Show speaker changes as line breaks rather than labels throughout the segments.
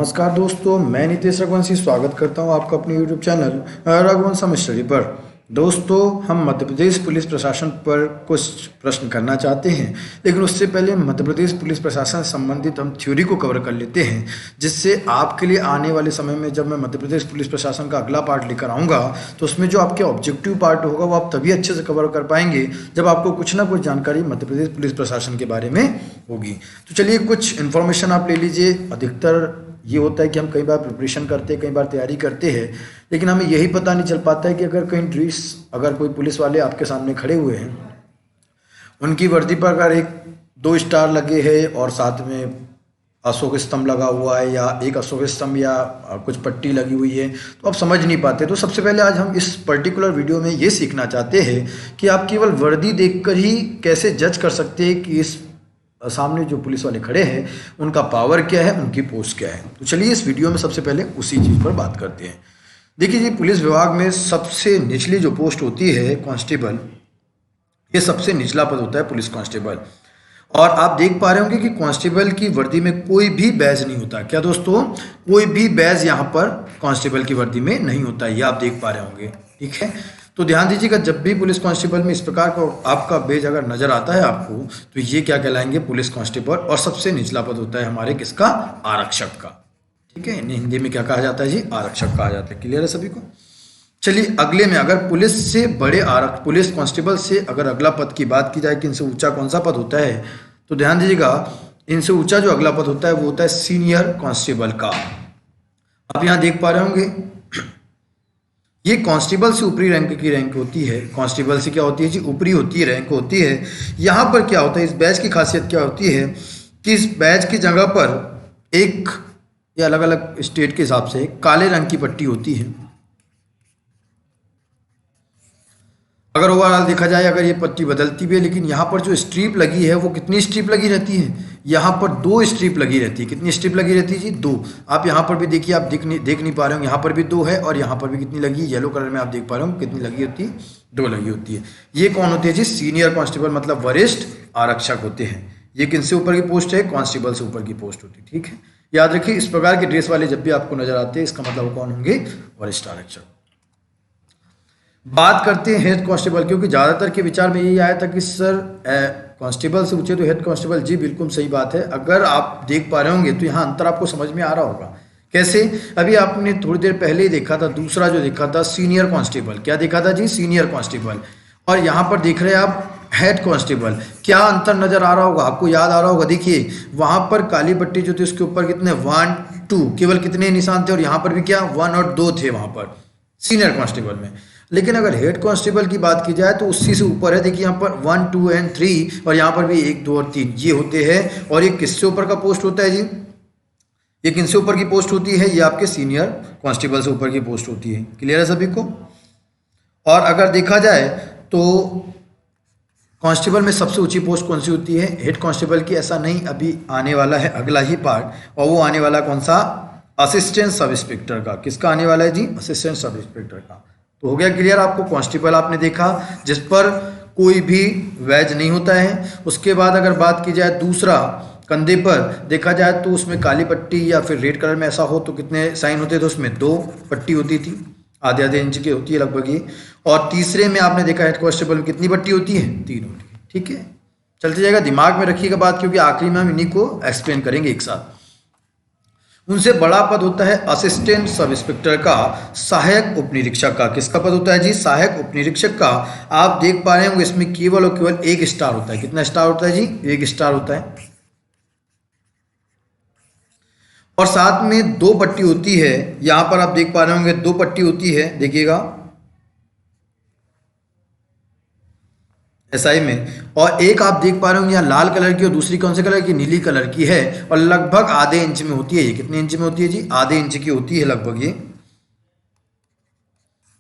नमस्कार दोस्तों, मैं नितेश रघुवंशी स्वागत करता हूं आपका अपने YouTube चैनल रघुवंशम स्टडी पर। दोस्तों, हम मध्य प्रदेश पुलिस प्रशासन पर कुछ प्रश्न करना चाहते हैं, लेकिन उससे पहले मध्य प्रदेश पुलिस प्रशासन से संबंधित हम थ्योरी को कवर कर लेते हैं, जिससे आपके लिए आने वाले समय में जब मैं मध्य प्रदेश पुलिस प्रशासन का अगला पार्ट लेकर आऊँगा तो उसमें जो आपके ऑब्जेक्टिव पार्ट होगा वो आप तभी अच्छे से कवर कर पाएंगे जब आपको कुछ ना कुछ जानकारी मध्य प्रदेश पुलिस प्रशासन के बारे में होगी। तो चलिए कुछ इन्फॉर्मेशन आप ले लीजिए। अधिकतर ये होता है कि हम कई बार प्रिपरेशन करते हैं, कई बार तैयारी करते हैं, लेकिन हमें यही पता नहीं चल पाता है कि अगर कहीं ड्रेस, अगर कोई पुलिस वाले आपके सामने खड़े हुए हैं, उनकी वर्दी पर अगर 1-2 स्टार लगे हैं और साथ में अशोक स्तंभ लगा हुआ है या एक अशोक स्तंभ या कुछ पट्टी लगी हुई है, तो आप समझ नहीं पाते। तो सबसे पहले आज हम इस पर्टिकुलर वीडियो में ये सीखना चाहते हैं कि आप केवल वर्दी देखकर ही कैसे जज कर सकते हैं कि इस सामने जो पुलिस वाले खड़े हैं उनका पावर क्या है, उनकी पोस्ट क्या है। तो चलिए इस वीडियो में सबसे पहले उसी चीज़ पर बात करते हैं। देखिए जी, पुलिस विभाग में सबसे निचली जो पोस्ट होती है कांस्टेबल, ये सबसे निचला पद होता है पुलिस कांस्टेबल। और आप देख पा रहे होंगे कि कांस्टेबल की वर्दी में कोई भी बैज नहीं होता। क्या दोस्तों? कोई भी बैज यहाँ पर कांस्टेबल की वर्दी में नहीं होता, ये आप देख पा रहे होंगे। ठीक है, तो ध्यान दीजिएगा, जब भी पुलिस कांस्टेबल में इस प्रकार का आपका बेज अगर नजर आता है आपको, तो ये क्या कहलाएंगे? Police constable. और सबसे निचला पद होता है हमारे किसका? आरक्षक का। ठीक है, इन्हें हिंदी में क्या कहा जाता है जी? आरक्षक कहा जाता है। क्लियर है सभी को? चलिए अगले में, अगर पुलिस से बड़े पुलिस कांस्टेबल से अगर अगला पद की बात की जाए कि इनसे ऊंचा कौन सा पद होता है, तो ध्यान दीजिएगा, इनसे ऊंचा जो अगला पद होता है वो होता है सीनियर कांस्टेबल का। आप यहाँ देख पा रहे होंगे, ये कांस्टेबल से ऊपरी रैंक की रैंक होती है। कांस्टेबल से क्या होती है जी? ऊपरी होती है, रैंक होती है। यहाँ पर क्या होता है, इस बैच की खासियत क्या होती है कि इस बैच की जगह पर एक, या अलग अलग स्टेट के हिसाब से काले रंग की पट्टी होती है। अगर ओवरऑल देखा जाए, अगर ये पट्टी बदलती भी है, लेकिन यहाँ पर जो स्ट्रिप लगी है वो कितनी स्ट्रिप लगी रहती है? यहाँ पर 2 स्ट्रिप लगी रहती है। कितनी स्ट्रिप लगी रहती है जी? 2। आप यहाँ पर भी देखिए, आप देख नहीं पा रहे हो, यहाँ पर भी 2 है और यहाँ पर भी कितनी लगी? येलो कलर में आप देख पा रहे हो कितनी लगी होती है? 2 लगी होती है। ये कौन होती है जी? सीनियर कांस्टेबल, मतलब वरिष्ठ आरक्षक होते हैं। ये किनसे ऊपर की पोस्ट है? कांस्टेबल से ऊपर की पोस्ट होती है। ठीक है, याद रखिए, इस प्रकार के ड्रेस वाले जब भी आपको नजर आते हैं, इसका मतलब कौन होंगे? वरिष्ठ आरक्षक। बात करते हैं हेड कांस्टेबल, क्योंकि ज़्यादातर के विचार में यही आया था कि सर कांस्टेबल से पूछे तो हेड कांस्टेबल। जी बिल्कुल सही बात है। अगर आप देख पा रहे होंगे तो यहाँ अंतर आपको समझ में आ रहा होगा। कैसे? अभी आपने थोड़ी देर पहले ही देखा था, दूसरा जो देखा था सीनियर कांस्टेबल। क्या देखा था जी? Senior constable. और यहाँ पर देख रहे हैं आप हेड कांस्टेबल। क्या अंतर नजर आ रहा होगा? आपको याद आ रहा होगा। देखिए, वहाँ पर काली पट्टी जो थी उसके ऊपर कितने 1, 2 केवल कितने निशान थे, और यहाँ पर भी क्या 1 और 2 थे वहाँ पर सीनियर कांस्टेबल में। लेकिन अगर हेड कांस्टेबल की बात की जाए तो उससे से ऊपर है। देखिए यहाँ पर 1, 2 और 3, और यहाँ पर भी 1, 2 और 3 ये होते हैं। और ये किससे ऊपर का पोस्ट होता है जी? ये किनसे ऊपर की पोस्ट होती है? ये आपके सीनियर कांस्टेबल से ऊपर की पोस्ट होती है। क्लियर है सभी को? और अगर देखा जाए तो कांस्टेबल में सबसे ऊंची पोस्ट कौन सी होती है? हेड कांस्टेबल की। ऐसा नहीं, अभी आने वाला है अगला ही पार्ट, और वो आने वाला कौन सा? असिस्टेंट सब इंस्पेक्टर का। किसका आने वाला है जी? असिस्टेंट सब इंस्पेक्टर का। तो हो गया क्लियर आपको। कांस्टेबल आपने देखा जिस पर कोई भी बैज नहीं होता है। उसके बाद अगर बात की जाए दूसरा, कंधे पर देखा जाए तो उसमें काली पट्टी या फिर रेड कलर में ऐसा हो तो कितने साइन होते थे? उसमें 2 पट्टी होती थी, आधे इंच की होती है लगभग ये। और तीसरे में आपने देखा हेड कांस्टेबल में कितनी पट्टी होती है? 3 होती है। ठीक है, चलते जाएगा, दिमाग में रखिएगा बात, क्योंकि आखिरी में हम इन्हीं को एक्सप्लेन करेंगे एक साथ। उनसे बड़ा पद होता है असिस्टेंट सब इंस्पेक्टर का, सहायक उप निरीक्षक का। किसका पद होता है जी? सहायक उप निरीक्षक का। आप देख पा रहे होंगे इसमें केवल और केवल 1 स्टार होता है। कितना स्टार होता है जी? 1 स्टार होता है। और साथ में 2 पट्टी होती है। यहां पर आप देख पा रहे होंगे 2 पट्टी होती है, देखिएगा एसआई में। और एक आप देख पा रहे होंगे यहाँ लाल कलर की, और दूसरी कौन से कलर की? नीली कलर की है, और लगभग आधे इंच में होती है। ये कितने इंच में होती है जी? आधे इंच की होती है लगभग ये।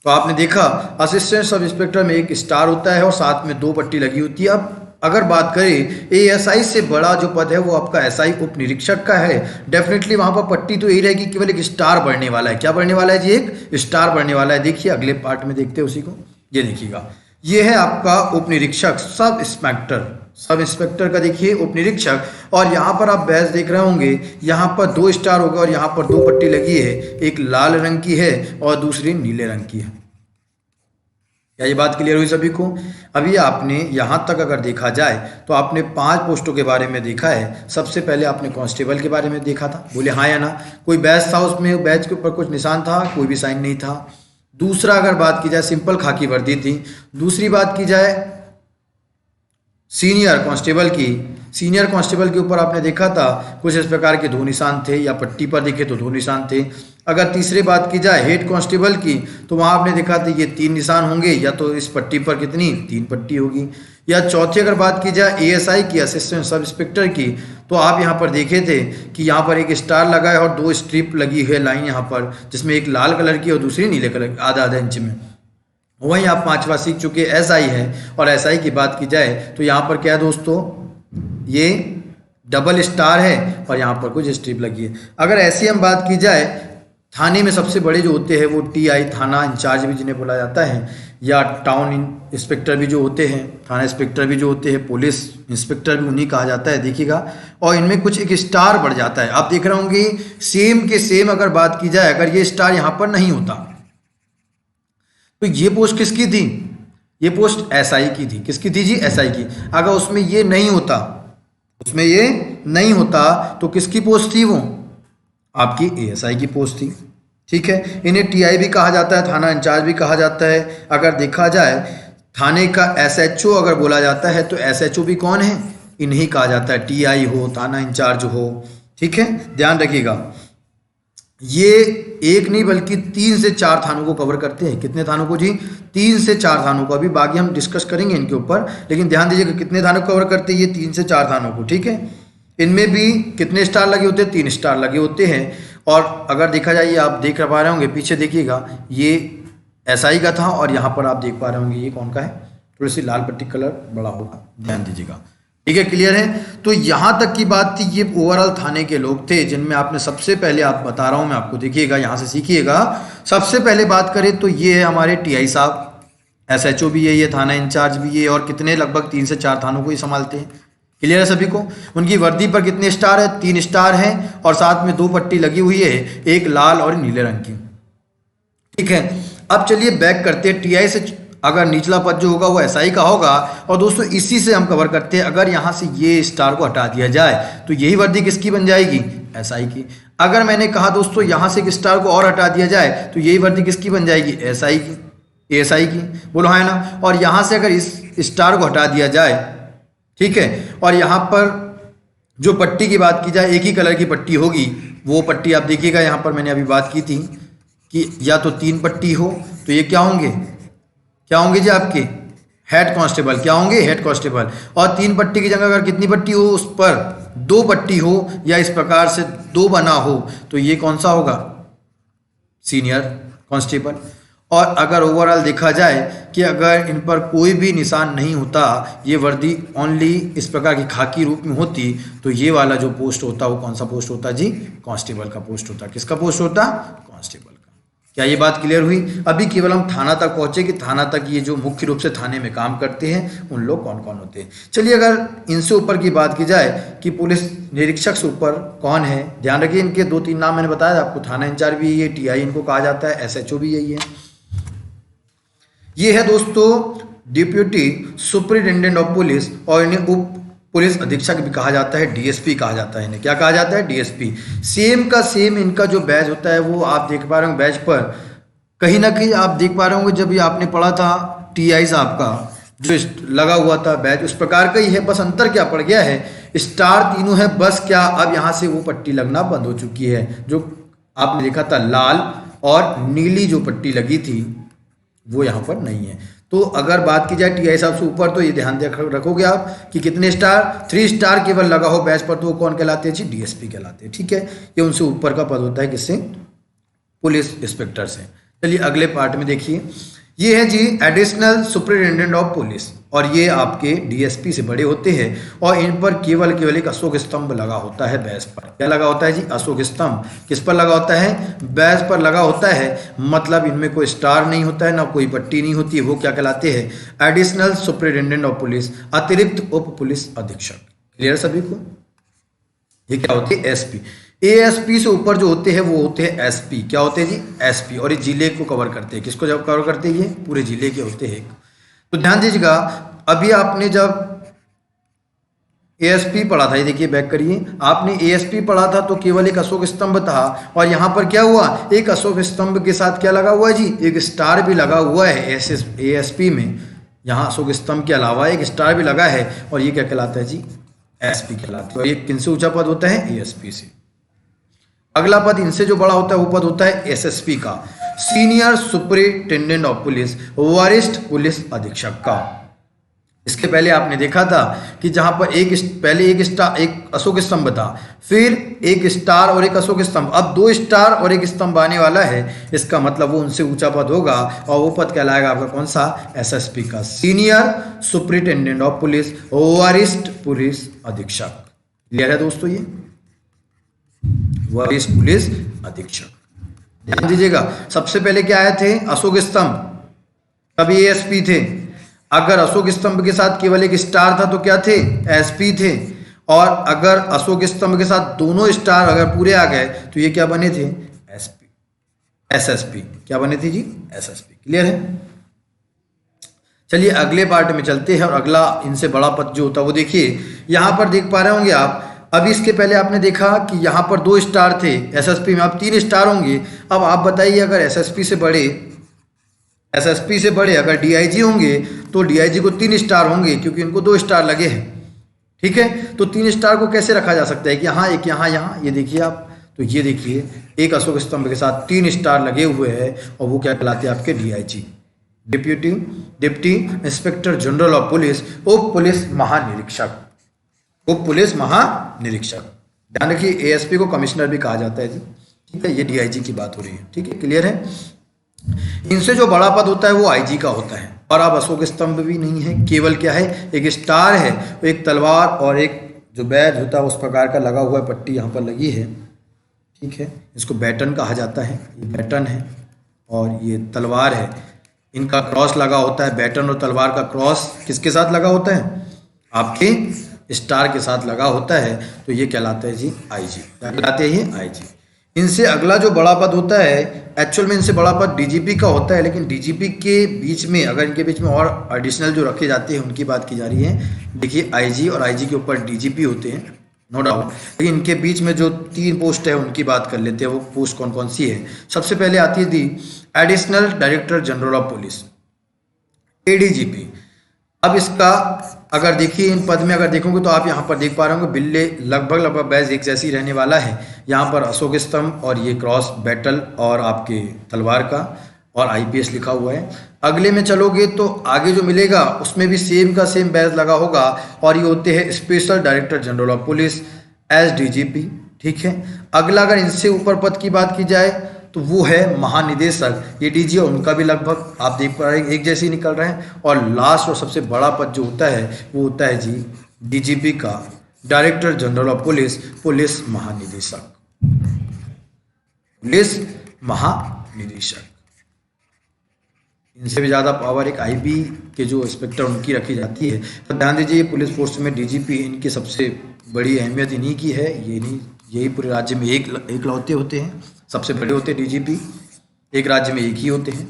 तो आपने देखा असिस्टेंट सब इंस्पेक्टर में 1 स्टार होता है और साथ में 2 पट्टी लगी होती है। अब अगर बात करें एएसआई से बड़ा जो पद है वो आपका एसआई उप निरीक्षक का है। डेफिनेटली वहां पर पट्टी तो यही रहेगी, केवल 1 स्टार बढ़ने वाला है। क्या बढ़ने वाला है जी? 1 स्टार बढ़ने वाला है। देखिए अगले पार्ट में देखते हैं उसी को। ये देखिएगा, ये है आपका उप निरीक्षक सब इंस्पेक्टर। सब इंस्पेक्टर का देखिए उप निरीक्षक, और यहाँ पर आप बैच देख रहे होंगे, यहाँ पर 2 स्टार होगा और यहाँ पर 2 पट्टी लगी है, एक लाल रंग की है और दूसरी नीले रंग की है। क्या ये बात क्लियर हुई सभी को? अभी आपने यहाँ तक अगर देखा जाए तो आपने 5 पोस्टों के बारे में देखा है। सबसे पहले आपने कांस्टेबल के बारे में देखा था, बोले हाँ या ना? कोई बैच था, उसमें बैच के ऊपर कुछ निशान था, कोई भी साइन नहीं था। दूसरा अगर बात की जाए सिंपल खाकी वर्दी थी। दूसरी बात की जाए सीनियर कांस्टेबल की, सीनियर कांस्टेबल के ऊपर आपने देखा था कुछ इस प्रकार के 2 निशान थे, या पट्टी पर देखे तो 2 निशान थे। अगर तीसरी बात की जाए हेड कांस्टेबल की, तो वहाँ आपने देखा था ये 3 निशान होंगे, या तो इस पट्टी पर कितनी 3 पट्टी होगी। या चौथी अगर बात की जाए एएसआई की, असिस्टेंट सब इंस्पेक्टर की, तो आप यहाँ पर देखे थे कि यहाँ पर एक स्टार लगा है और 2 स्ट्रिप लगी है लाइन यहाँ पर, जिसमें एक लाल कलर की और दूसरी नीले कलर आधा इंच में। वहीं आप 5वां सीख चुके एसआई है, और एसआई की बात की जाए तो यहाँ पर क्या है दोस्तों, ये डबल स्टार है और यहाँ पर कुछ स्ट्रिप लगी है। अगर ऐसी हम बात की जाए थाने में सबसे बड़े जो होते हैं वो टीआई, थाना इंचार्ज भी जिन्हें बोला जाता है, या टाउन इंस्पेक्टर भी जो होते हैं, थाना इंस्पेक्टर भी जो होते हैं, पुलिस इंस्पेक्टर भी उन्हीं कहा जाता है, देखिएगा। और इनमें कुछ एक स्टार बढ़ जाता है, आप देख रहे होंगे सेम के सेम। अगर बात की जाए अगर ये स्टार यहाँ पर नहीं होता तो ये पोस्ट किसकी थी? ये पोस्ट एसआई की थी। किसकी थी जी? एसआई की। अगर उसमें ये नहीं होता, उसमें ये नहीं होता तो किसकी पोस्ट थी? वो आपकी एएसआई की पोस्ट थी। ठीक है, इन्हें टीआई भी कहा जाता है, थाना इंचार्ज भी कहा जाता है। अगर देखा जाए थाने का एसएचओ अगर बोला जाता है तो एसएचओ भी कौन है? इन्हीं कहा जाता है, टीआई हो, थाना इंचार्ज हो। ठीक है, ध्यान रखिएगा। ये एक नहीं बल्कि 3 से 4 थानों को कवर करते हैं। कितने थानों को जी? 3 से 4 थानों को। अभी बाकी हम डिस्कस करेंगे इनके ऊपर, लेकिन ध्यान दीजिएगा कितने थानों को कवर करते हैं ये? 3 से 4 थानों को। ठीक है, इनमें भी कितने स्टार लगे होते हैं? 3 स्टार लगे होते हैं। और अगर देखा जाए ये आप देख पा रहे होंगे, पीछे देखिएगा, ये एसआई का था और यहाँ पर आप देख पा रहे होंगे ये कौन का है? थोड़ी सी लाल पट्टी कलर बड़ा होगा, ध्यान दीजिएगा। ठीक है, क्लियर है? तो यहाँ तक की बात थी। ये ओवरऑल थाने के लोग थे जिनमें आपने सबसे पहले, आप बता रहा हूँ मैं आपको, देखिएगा यहाँ से सीखिएगा। सबसे पहले बात करें तो ये है हमारे टीआई साहब, एसएचओ भी है, ये थाना इंचार्ज भी है, और कितने लगभग 3 से 4 थानों को ही संभालते हैं। क्लियर है सभी को? उनकी वर्दी पर कितने स्टार है? 3 स्टार हैं, और साथ में 2 पट्टी लगी हुई है, एक लाल और नीले रंग की। ठीक है, अब चलिए बैक करते हैं। टीआई से अगर निचला पद जो होगा वो एसआई का होगा, और दोस्तों इसी से हम कवर करते हैं। अगर यहाँ से ये स्टार को हटा दिया जाए तो यही वर्दी किसकी बन जाएगी? एसआई की। अगर मैंने कहा दोस्तों यहाँ से एक स्टार को और हटा दिया जाए तो यही वर्दी किसकी बन जाएगी? एसआई की, एएसआई की। बोलो हाँ ना? और यहाँ से अगर इस स्टार को हटा दिया जाए, ठीक है, और यहाँ पर जो पट्टी की बात की जाए एक ही कलर की पट्टी होगी, वो पट्टी आप देखिएगा यहाँ पर मैंने अभी बात की थी कि या तो 3 पट्टी हो तो ये क्या होंगे? क्या होंगे जी? आपके हेड कांस्टेबल। क्या होंगे? Head constable. और 3 पट्टी की जगह अगर कितनी पट्टी हो, उस पर 2 पट्टी हो, या इस प्रकार से 2 बना हो, तो ये कौन सा होगा? Senior constable. और अगर ओवरऑल देखा जाए कि अगर इन पर कोई भी निशान नहीं होता, ये वर्दी ओनली इस प्रकार की खाकी रूप में होती, तो ये वाला जो पोस्ट होता वो कौन सा पोस्ट होता जी? कांस्टेबल का पोस्ट होता। किसका पोस्ट होता? कांस्टेबल का। क्या ये बात क्लियर हुई? अभी केवल हम थाना तक पहुंचे कि थाना तक ये जो मुख्य रूप से थाने में काम करते हैं उन लोग कौन कौन होते हैं। चलिए अगर इनसे ऊपर की बात की जाए कि पुलिस निरीक्षक से ऊपर कौन है, ध्यान रखिए इनके 2-3 नाम मैंने बताया आपको। थाना इंचार्ज भी यही है, टीआई इनको कहा जाता है, एसएचओ भी यही है। ये है दोस्तों डिप्यूटी सुपरिटेंडेंट ऑफ पुलिस, और इन्हें उप पुलिस अधीक्षक भी कहा जाता है, डीएसपी कहा जाता है। इन्हें क्या कहा जाता है? डीएसपी। सेम का सेम इनका जो बैच होता है वो आप देख पा रहे होंगे बैच पर, कहीं ना कहीं आप देख पा रहे होंगे जब ये आपने पढ़ा था टीआई साहब का जो लगा हुआ था बैच, उस प्रकार का ही है। बस अंतर क्या पड़ गया है? स्टार तीनों है, बस क्या अब यहाँ से वो पट्टी लगना बंद हो चुकी है। जो आपने देखा था लाल और नीली जो पट्टी लगी थी वो यहाँ पर नहीं है। तो अगर बात की जाए टीआई साहब से ऊपर, तो ये ध्यान रखोगे आप कि कितने स्टार? 3 स्टार केवल लगा हो बैच पर, तो वो कौन कहलाते हैं जी? डीएसपी कहलाते हैं। ठीक है, ये उनसे ऊपर का पद होता है। किससे? पुलिस इंस्पेक्टर से। चलिए अगले पार्ट में देखिए, ये है जी एडिशनल सुपरिटेंडेंट ऑफ पुलिस, और ये आपके डीएसपी से बड़े होते हैं और इन पर केवल एक अशोक स्तंभ लगा होता है बैज पर। क्या लगा होता है जी? अशोक स्तंभ। किस पर लगा होता है? बैज पर लगा होता है। मतलब इनमें कोई स्टार नहीं होता है, ना कोई पट्टी नहीं होती है। वो क्या कहलाते हैं? एडिशनल सुपरिटेंडेंट ऑफ पुलिस, अतिरिक्त उप पुलिस अधीक्षक। क्लियर सभी को? ये क्या होते हैं? एसपी। एएसपी से ऊपर जो होते हैं वो होते हैं एसपी। क्या होते हैं जी? एसपी। और ये जिले को कवर करते हैं। किसको जब कवर करते हैं? ये पूरे जिले के होते हैं। तो ध्यान दीजिएगा, अभी आपने जब एएसपी पढ़ा था, ये देखिए बैक करिए, आपने एएसपी पढ़ा था तो केवल एक अशोक स्तंभ था और यहाँ पर क्या हुआ? एक अशोक स्तंभ के साथ क्या लगा हुआ है जी? एक स्टार भी लगा हुआ है एएसपी में। यहाँ अशोक स्तंभ के अलावा एक स्टार भी लगा है और ये क्या कहलाता है जी? एसपी कहलाता है। और ये किनसे ऊंचा पद होता है? एएसपी से। अगला पद इनसे जो बड़ा होता है वो पद होता है एसएसपी का, सीनियर सुपरिटेंडेंट ऑफ पुलिस, वरिष्ठ पुलिस अधीक्षक का। इसके पहले आपने देखा था कि जहां पर पहले एक स्टार, एक अशोक स्तंभ था, फिर एक स्टार और एक अशोक स्तंभ, अब 2 स्टार और एक स्तंभ आने वाला है। इसका मतलब वो उनसे ऊंचा पद होगा और वो पद कहलाएगा आपका कौन सा? एसएसपी का, सीनियर सुपरिटेंडेंट ऑफ पुलिस, वरिष्ठ पुलिस अधीक्षक। क्लियर है दोस्तों? ये वरिष्ठ पुलिस अधीक्षक। ध्यान दीजिएगा, सबसे पहले क्या आए थे? अशोक स्तंभ, तभी एएसपी थे। अगर अशोक स्तंभ के साथ केवल एक स्टार था तो क्या थे? एसपी थे। और अगर अशोक स्तंभ के साथ दोनों स्टार अगर पूरे आ गए तो ये क्या बने थे? SP, SSP. क्या बने थे जी? एसएसपी। क्लियर है? चलिए अगले पार्ट में चलते हैं और अगला इनसे बड़ा पद जो होता है वो देखिए, यहां पर देख पा रहे होंगे आप। अभी इसके पहले आपने देखा कि यहाँ पर 2 स्टार थे एसएसपी में, अब 3 स्टार होंगे। अब आप बताइए, अगर एसएसपी से बड़े अगर डीआईजी होंगे तो डीआईजी को 3 स्टार होंगे क्योंकि इनको 2 स्टार लगे हैं। ठीक है, तो 3 स्टार को कैसे रखा जा सकता है कि यहाँ एक, यहाँ, ये देखिए आप। तो ये देखिए एक अशोक स्तंभ के साथ 3 स्टार लगे हुए हैं और वो क्या कहलाते हैं? आपके DIG, deputy inspector general of police, उप पुलिस महानिरीक्षक। उप पुलिस महानिरीक्षक। ध्यान रखिए, एएसपी को कमिश्नर भी कहा जाता है जी। ठीक है, ये डीआईजी की बात हो रही है। ठीक है, क्लियर है? इनसे जो बड़ा पद होता है वो आईजी का होता है। और अब अशोक स्तंभ भी नहीं है, केवल क्या है? एक स्टार है, एक तलवार और एक जो बैज होता है उस प्रकार का लगा हुआ है, पट्टी यहाँ पर लगी है। ठीक है, इसको बैटन कहा जाता है। ये बैटन है और ये तलवार है, इनका क्रॉस लगा होता है। बैटन और तलवार का क्रॉस किसके साथ लगा होता है? आपके स्टार के साथ लगा होता है। तो ये कहलाता है जी आईजी। क्या कहलाते हैं? ये आईजी। इनसे अगला जो बड़ा पद होता है, एक्चुअल में इनसे बड़ा पद डीजीपी का होता है, लेकिन डीजीपी के बीच में, अगर इनके बीच में और एडिशनल जो रखे जाते हैं उनकी बात की जा रही है। देखिए आईजी और आईजी के ऊपर डीजीपी होते हैं, नो डाउट, लेकिन इनके बीच में जो 3 पोस्ट है उनकी बात कर लेते हैं। वो पोस्ट कौन कौन सी है? सबसे पहले आती है the additional director general of police, ADGP. अब इसका अगर देखिए, इन पद में अगर देखोगे तो आप यहाँ पर देख पा रहे होंगे बिल्ले लगभग बैज एक जैसी रहने वाला है। यहाँ पर अशोक स्तंभ और ये क्रॉस बैटल और आपके तलवार का और आईपीएस लिखा हुआ है। अगले में चलोगे तो आगे जो मिलेगा उसमें भी सेम का सेम बैज लगा होगा और ये होते हैं special director general of police, SDGP. ठीक है, अगला अगर इनसे ऊपर पद की बात की जाए तो वो है महानिदेशक। ये डीजी और उनका भी लगभग आप देख पा रहे हैं एक जैसे ही निकल रहे हैं। और लास्ट और सबसे बड़ा पद जो होता है वो होता है जी डीजीपी का, director general of police, police महानिदेशक, पुलिस महानिदेशक। इनसे भी ज़्यादा पावर एक आईबी के जो इंस्पेक्टर उनकी रखी जाती है। तो ध्यान दीजिए, पुलिस फोर्स में डीजीपी इनकी सबसे बड़ी अहमियत इन्हीं की है। ये नहीं, यही पूरे राज्य में एक लौते होते हैं, सबसे बड़े होते हैं डीजीपी, एक राज्य में एक ही होते हैं।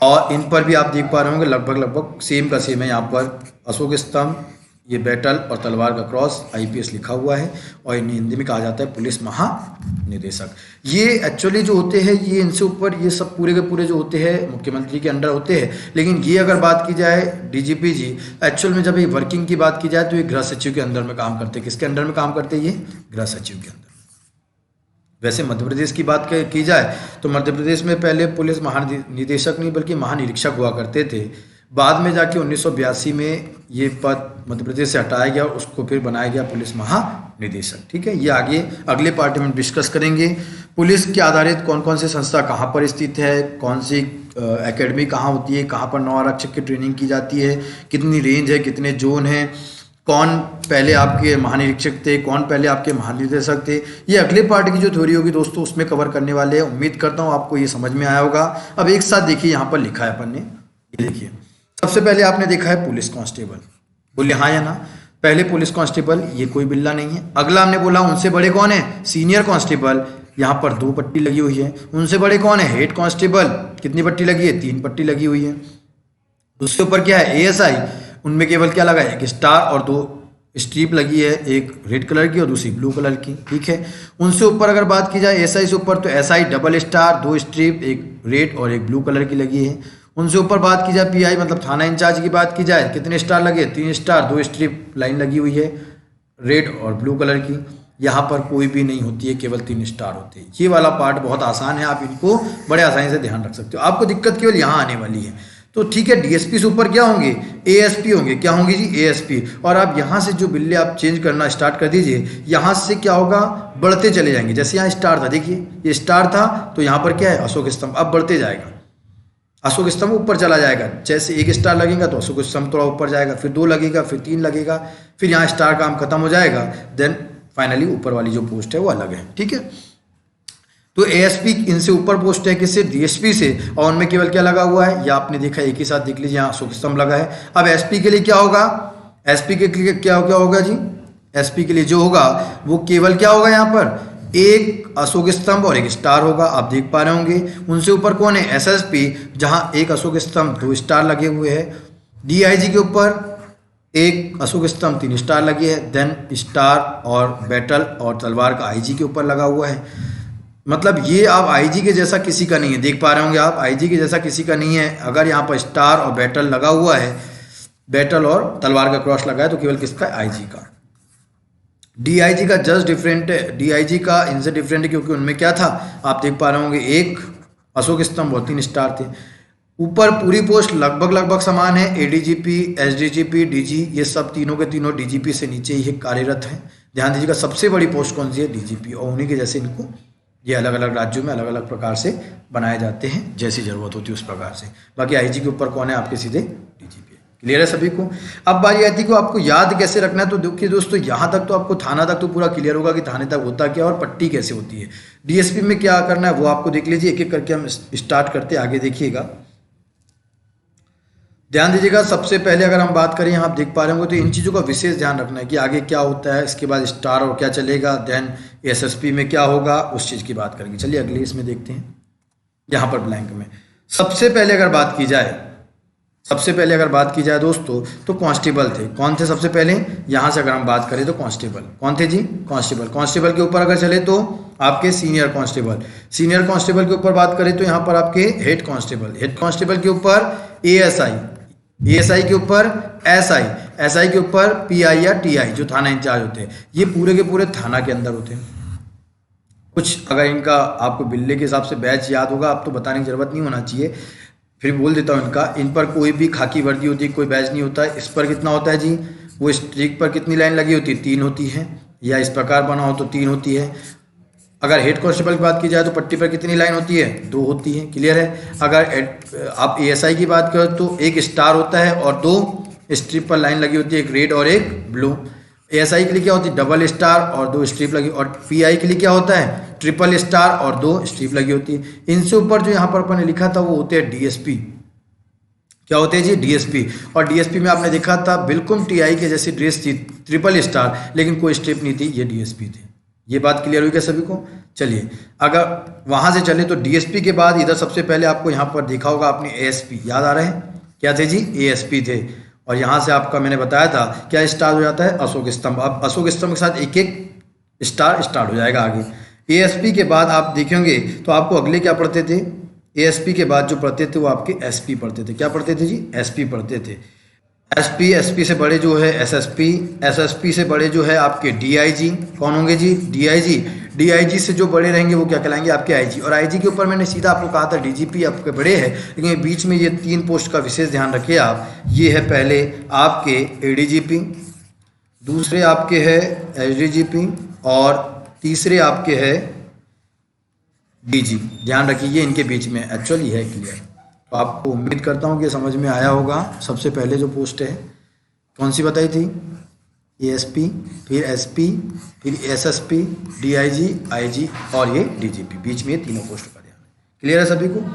और इन पर भी आप देख पा रहे होंगे लगभग सेम का सेम है। यहाँ पर अशोक स्तंभ, ये बैटल और तलवार का क्रॉस, आईपीएस लिखा हुआ है और इन्हें हिंदी में कहा जाता है पुलिस महानिदेशक। ये एक्चुअली जो होते हैं, ये इनसे ऊपर ये सब पूरे के पूरे जो होते हैं मुख्यमंत्री के अंडर होते हैं। लेकिन ये अगर बात की जाए डीजीपी जी, एक्चुअल में जब ये वर्किंग की बात की जाए तो ये गृह सचिव के अंदर में काम करते हैं। किसके अंडर में काम करते हैं? ये गृह सचिव के अंदर। वैसे मध्य प्रदेश की बात की जाए तो मध्य प्रदेश में पहले पुलिस महानिदेशक नहीं बल्कि महानिरीक्षक हुआ करते थे। बाद में जाके 1982 में ये पद मध्य प्रदेश से हटाया गया और उसको फिर बनाया गया पुलिस महानिदेशक। ठीक है, ये आगे अगले पार्ट में डिस्कस करेंगे। पुलिस के आधारित कौन कौन सी संस्था कहाँ पर स्थित है, कौन सी एकेडमी कहाँ होती है, कहाँ पर 9 आरक्षक की ट्रेनिंग की जाती है, कितनी रेंज है, कितने जोन हैं, कौन पहले आपके महानिरीक्षक थे, कौन पहले आपके महानिदेशक थे, ये अगले पार्ट की जो थ्योरी होगी दोस्तों उसमें कवर करने वाले हैं। उम्मीद करता हूँ आपको ये समझ में आया होगा। अब एक साथ देखिए, यहाँ पर लिखा है अपन ने, ये देखिए सबसे पहले आपने देखा है पुलिस कांस्टेबल, बोलिए हाँ या ना। पहले पुलिस कांस्टेबल, ये कोई बिल्ला नहीं है। अगला हमने बोला उनसे बड़े कौन है, सीनियर कांस्टेबल, यहाँ पर 2 पट्टी लगी हुई है। उनसे बड़े कौन है, हेड कांस्टेबल, कितनी पट्टी लगी है, 3 पट्टी लगी हुई है। उसके ऊपर क्या है, एएसआई, उनमें केवल क्या लगा है, एक स्टार और 2 स्ट्रीप लगी है, एक रेड कलर की और दूसरी ब्लू कलर की, ठीक है। उनसे ऊपर अगर बात की जाए एसआई से ऊपर, तो एसआई डबल स्टार, 2 स्ट्रीप, एक रेड और एक ब्लू कलर की लगी है। उनसे ऊपर बात की जाए पीआई मतलब थाना इंचार्ज की बात की जाए, कितने स्टार लगे, 3 स्टार, 2 स्ट्रिप लाइन लगी हुई है रेड और ब्लू कलर की। यहाँ पर कोई भी नहीं होती है, केवल 3 स्टार होते हैं। ये वाला पार्ट बहुत आसान है, आप इनको बड़े आसानी से ध्यान रख सकते हो। आपको दिक्कत केवल यहाँ आने वाली है। तो ठीक है, डीएसपी से ऊपर क्या होंगे, एएसपी होंगे। क्या होंगे जी, एएसपी। और आप यहाँ से जो बिल्ले आप चेंज करना स्टार्ट कर दीजिए, यहाँ से क्या होगा, बढ़ते चले जाएंगे। जैसे यहाँ स्टार था, देखिए ये स्टार था, तो यहाँ पर क्या है, अशोक स्तंभ। अब बढ़ते जाएगा, अशोक स्तंभ ऊपर चला जाएगा। जैसे 1 स्टार लगेगा तो अशोक स्तंभ थोड़ा ऊपर जाएगा, फिर 2 लगेगा, फिर 3 लगेगा, फिर यहाँ स्टार काम खत्म हो जाएगा। देन फाइनली ऊपर वाली जो पोस्ट है वो अलग है, ठीक है। तो एएसपी इनसे ऊपर पोस्ट है, किससे, डीएसपी से, और उनमें केवल क्या लगा हुआ है, या आपने देखा एक ही साथ देख लीजिए, यहाँ अशोक स्तंभ लगा है। अब एसपी के लिए क्या होगा, एसपी के लिए क्या होगा जी, एसपी के लिए जो होगा वो केवल क्या होगा, यहाँ पर एक अशोक स्तंभ और एक स्टार होगा, आप देख पा रहे होंगे। उनसे ऊपर कौन है, एसएसपी, जहां एक अशोक स्तंभ 2 स्टार लगे हुए हैं। डीआईजी के ऊपर एक अशोक स्तंभ 3 स्टार लगे हैं। देन स्टार और बैटल और तलवार का आईजी के ऊपर लगा हुआ है। मतलब ये आप आईजी के जैसा किसी का नहीं है, देख पा रहे होंगे आप, आईजी के जैसा किसी का नहीं है। अगर यहाँ पर स्टार और बैटल लगा हुआ है, बैटल और तलवार का क्रॉस लगा है, तो केवल किसका, आईजी का। डीआईजी का जस्ट डिफरेंट है, डीआईजी का इनसे डिफरेंट है, क्योंकि उनमें क्या था, आप देख पा रहे होंगे, एक अशोक स्तंभ और 3 स्टार थे। ऊपर पूरी पोस्ट लगभग समान है, एडीजीपी, एसडीजीपी, डीजी, ये सब तीनों के तीनों डीजीपी से नीचे ही कार्यरत हैं। ध्यान दीजिएगा, सबसे बड़ी पोस्ट कौन सी है, डीजीपी, और उन्हीं के जैसे इनको ये अलग अलग राज्यों में अलग अलग प्रकार से बनाए जाते हैं, जैसी जरूरत होती है उस प्रकार से। बाकी आईजी के ऊपर कौन है, आपके सीधे डीजीपी। क्लियर है सभी को। अब बारी आती है को आपको याद कैसे रखना है। तो देखिए दोस्तों, यहाँ तक तो आपको थाना तक तो पूरा क्लियर होगा कि थाने तक होता क्या और पट्टी कैसे होती है। डीएसपी में क्या करना है वो आपको देख लीजिए, एक एक करके हम स्टार्ट करते आगे देखिएगा। ध्यान दीजिएगा, सबसे पहले अगर हम बात करें, यहाँ आप देख पा रहे होंगे, तो इन चीज़ों का विशेष ध्यान रखना है कि आगे क्या होता है, इसके बाद स्टार और क्या चलेगा, देन एसएसपी में क्या होगा, उस चीज़ की बात करेंगे। चलिए अगले इसमें देखते हैं। यहाँ पर ब्लैंक में सबसे पहले अगर बात की जाए दोस्तों, तो कांस्टेबल थे। कौन थे सबसे पहले, यहाँ से अगर हम बात करें तो कांस्टेबल कौन थे जी, कांस्टेबल के ऊपर अगर चले तो आपके सीनियर कांस्टेबल के ऊपर बात करें तो यहाँ पर आपके हेड कांस्टेबल के ऊपर एएसआई के ऊपर एसआई के ऊपर पीआई या टीआई, जो थाना इंचार्ज होते हैं। ये पूरे के पूरे थाना के अंदर होते हैं। कुछ अगर इनका आपको बिल्ले के हिसाब से बैच याद होगा, आप तो बताने की जरूरत नहीं होना चाहिए, फिर बोल देता हूँ इनका। इन पर कोई भी खाकी वर्दी होती है, कोई बैच नहीं होता है। इस पर कितना होता है जी, वो स्ट्रिक पर कितनी लाइन लगी होती है, 3 होती है, या इस प्रकार बना हो तो 3 होती है। अगर हेड कांस्टेबल की बात की जाए तो पट्टी पर कितनी लाइन होती है, 2 होती है। क्लियर है। अगर आप एएसआई की बात करें तो एक स्टार होता है और 2 स्ट्रिप पर लाइन लगी होती है, एक रेड और एक ब्लू। एएसआई के लिए क्या होती है, डबल स्टार और 2 स्ट्रिप लगी, और पीआई के लिए क्या होता है, ट्रिपल स्टार और 2 स्ट्रिप लगी होती है। इनसे ऊपर जो यहाँ पर अपन ने लिखा था वो होते हैं डीएसपी। क्या होते हैं जी, डीएसपी। और डीएसपी में आपने देखा था बिल्कुल टीआई के जैसी ड्रेस थी, ट्रिपल स्टार, लेकिन कोई स्ट्रिप नहीं थी, ये डीएसपी थे। ये बात क्लियर हुई क्या सभी को। चलिए अगर वहां से चले तो डीएसपी के बाद इधर सबसे पहले आपको यहाँ पर देखा होगा आपने एएसपी, याद आ रहे हैं, क्या थे जी, एएसपी थे। और यहाँ से आपका मैंने बताया था क्या स्टार हो जाता है, अशोक स्तंभ। अब अशोक स्तंभ के साथ एक एक स्टार स्टार्ट हो जाएगा आगे। एएसपी के बाद आप देखेंगे तो आपको अगले क्या पढ़ते थे, एएसपी के बाद जो पढ़ते थे वो आपके एसपी पढ़ते थे। क्या पढ़ते थे जी, एसपी पढ़ते थे। एसपी से बड़े जो है एसएसपी से बड़े जो है आपके डीआईजी। कौन होंगे जी, डीआईजी से जो बड़े रहेंगे वो क्या कहलाएंगे, आपके आईजी। और आईजी के ऊपर मैंने सीधा आपको कहा था डीजीपी आपके बड़े हैं, लेकिन बीच में ये 3 पोस्ट का विशेष ध्यान रखिए आप। ये है पहले आपके एडीजीपी, दूसरे आपके है एसडीजीपी, और तीसरे आपके है डीजी। ध्यान रखिए, ये इनके बीच में एक्चुअली है। क्लियर। तो आपको उम्मीद करता हूँ कि समझ में आया होगा। सबसे पहले जो पोस्ट है कौन सी बताई थी? एएसपी, फिर एसपी, फिर एसएसपी, डीआईजी, आईजी और ये डीजीपी। बीच में ये तीनों पोस्टों का ध्यान है। क्लियर है सभी को?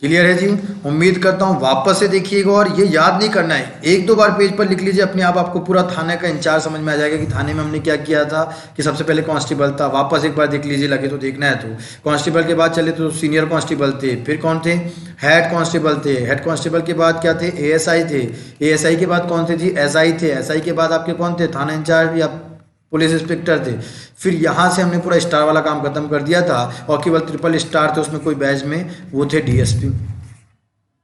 क्लियर है जी। उम्मीद करता हूँ वापस से देखिएगा और ये याद नहीं करना है, एक दो बार पेज पर लिख लीजिए अपने आप, आपको पूरा थाने का इंचार्ज समझ में आ जाएगा कि थाने में हमने क्या किया था। कि सबसे पहले कांस्टेबल था, वापस एक बार देख लीजिए, लगे तो देखना है तो। कांस्टेबल के बाद चले तो सीनियर कांस्टेबल थे, फिर कौन थे? हेड कांस्टेबल थे। हेड कांस्टेबल के बाद क्या थे? एएसआई थे। एएसआई के बाद कौन थे जी? एसआई थे। एसआई के बाद आपके कौन थे? थाना इंचार्ज या पुलिस इंस्पेक्टर थे। फिर यहाँ से हमने पूरा स्टार वाला काम खत्म कर दिया था और केवल ट्रिपल स्टार थे उसमें कोई बैच में, वो थे डीएसपी।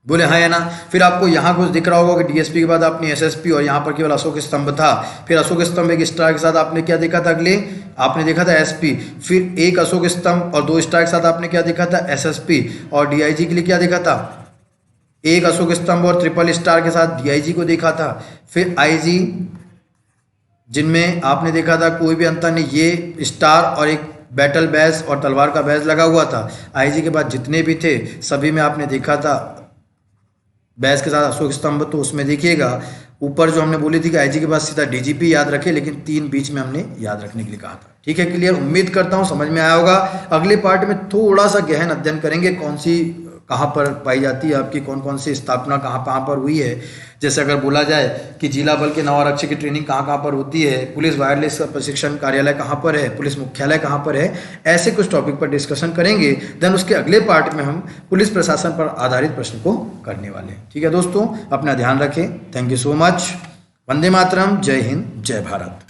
बोले हाँ या ना? फिर आपको यहाँ कुछ दिख रहा होगा कि डीएसपी के बाद आपने एसएसपी और यहाँ पर केवल अशोक स्तंभ था। फिर अशोक स्तंभ एक स्टार के साथ आपने क्या देखा था? अगले आपने देखा था एसपी। फिर एक अशोक स्तंभ और 2 स्टार के साथ आपने क्या देखा था? एसएसपी। और डीआईजी के लिए क्या देखा था? एक अशोक स्तंभ और ट्रिपल स्टार के साथ डीआईजी को देखा था। फिर आईजी, जिनमें आपने देखा था कोई भी अंतर नहीं, ये स्टार और एक बैटल बैज और तलवार का बैज लगा हुआ था। आईजी के बाद जितने भी थे सभी में आपने देखा था बैज के साथ अशोक स्तंभ। तो उसमें देखिएगा ऊपर जो हमने बोली थी कि आईजी के बाद सीधा डीजीपी याद रखे, लेकिन 3 बीच में हमने याद रखने के लिए कहा था। ठीक है, क्लियर? उम्मीद करता हूँ समझ में आया होगा। अगले पार्ट में थोड़ा सा गहन अध्ययन करेंगे, कौन सी कहाँ पर पाई जाती है आपकी, कौन कौन सी स्थापना कहाँ कहाँ पर हुई है। जैसे अगर बोला जाए कि जिला बल के नवारक्षक की ट्रेनिंग कहाँ कहाँ पर होती है, पुलिस वायरलेस का प्रशिक्षण कार्यालय कहाँ पर है, पुलिस मुख्यालय कहाँ पर है, ऐसे कुछ टॉपिक पर डिस्कशन करेंगे। देन उसके अगले पार्ट में हम पुलिस प्रशासन पर आधारित प्रश्न को करने वाले हैं। ठीक है दोस्तों, अपना ध्यान रखें। Thank you so much. वंदे मातरम। जय हिंद, जय भारत।